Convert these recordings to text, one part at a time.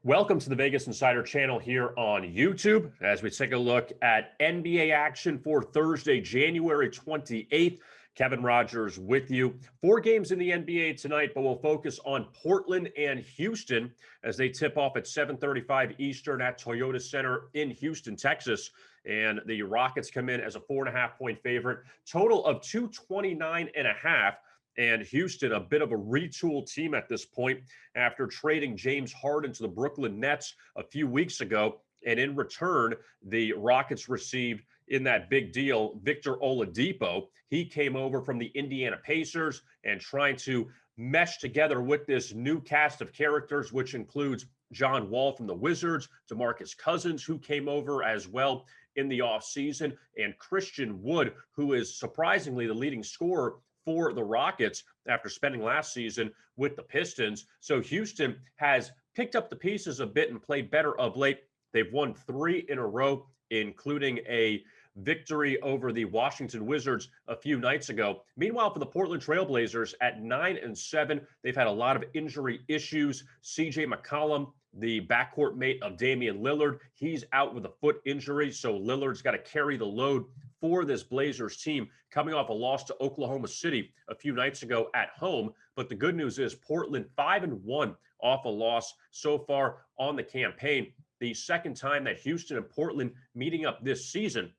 Welcome to the Vegas Insider channel here on YouTube as we take a look at NBA action for Thursday, January 28th. Kevin Rogers with you. 4 games in the NBA tonight, but we'll focus on Portland and Houston as they tip off at 7:35 Eastern at Toyota Center in Houston, Texas. And the Rockets come in as a 4.5-point favorite, total of 229.5. And Houston, a bit of a retool team at this point after trading James Harden to the Brooklyn Nets a few weeks ago. And in return, the Rockets received in that big deal Victor Oladipo. He came over from the Indiana Pacers and trying to mesh together with this new cast of characters, which includes John Wall from the Wizards, DeMarcus Cousins, who came over as well in the offseason, and Christian Wood, who is surprisingly the leading scorer for the Rockets after spending last season with the Pistons. So Houston has picked up the pieces a bit and played better of late. They've won 3 in a row, including a victory over the Washington Wizards a few nights ago. Meanwhile, for the Portland Trailblazers at 9-7, they've had a lot of injury issues. CJ McCollum, the backcourt mate of Damian Lillard, he's out with a foot injury, so Lillard's got to carry the load for this Blazers team coming off a loss to Oklahoma City a few nights ago at home. But the good news is Portland 5-1 off a loss so far on the campaign. The second time that Houston and Portland meeting up this season.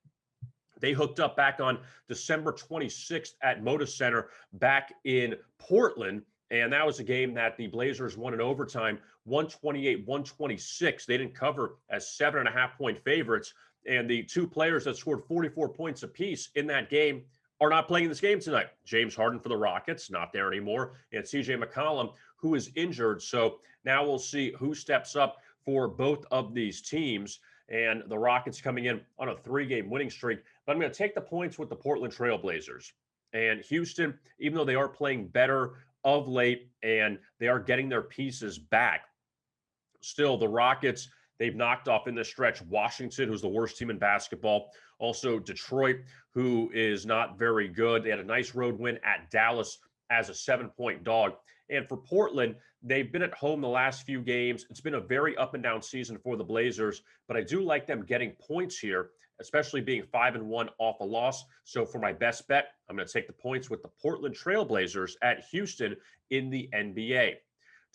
They hooked up back on December 26th at Moda Center back in Portland. And that was a game that the Blazers won in overtime, 128-126. They didn't cover as 7.5-point favorites. And the 2 players that scored 44 points apiece in that game are not playing this game tonight. James Harden for the Rockets, not there anymore, and CJ McCollum, who is injured. So now we'll see who steps up for both of these teams. And the Rockets coming in on a 3-game winning streak. But I'm going to take the points with the Portland Trailblazers. And Houston, even though they are playing better of late and they are getting their pieces back, still the Rockets, they've knocked off in this stretch Washington, who's the worst team in basketball. Also Detroit, who is not very good. They had a nice road win at Dallas as a 7-point dog. And for Portland, they've been at home the last few games. It's been a very up and down season for the Blazers, but I do like them getting points here, especially being 5-1 off a loss. So for my best bet, I'm going to take the points with the Portland Trailblazers at Houston in the NBA.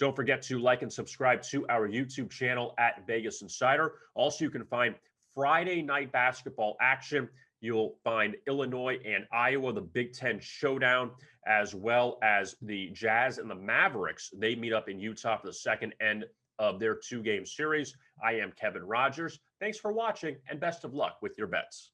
Don't forget to like and subscribe to our YouTube channel at Vegas Insider. Also, you can find Friday night basketball action. You'll find Illinois and Iowa, the Big Ten showdown, as well as the Jazz and the Mavericks. They meet up in Utah for the second end of their 2-game series. I am Kevin Rogers. Thanks for watching and best of luck with your bets.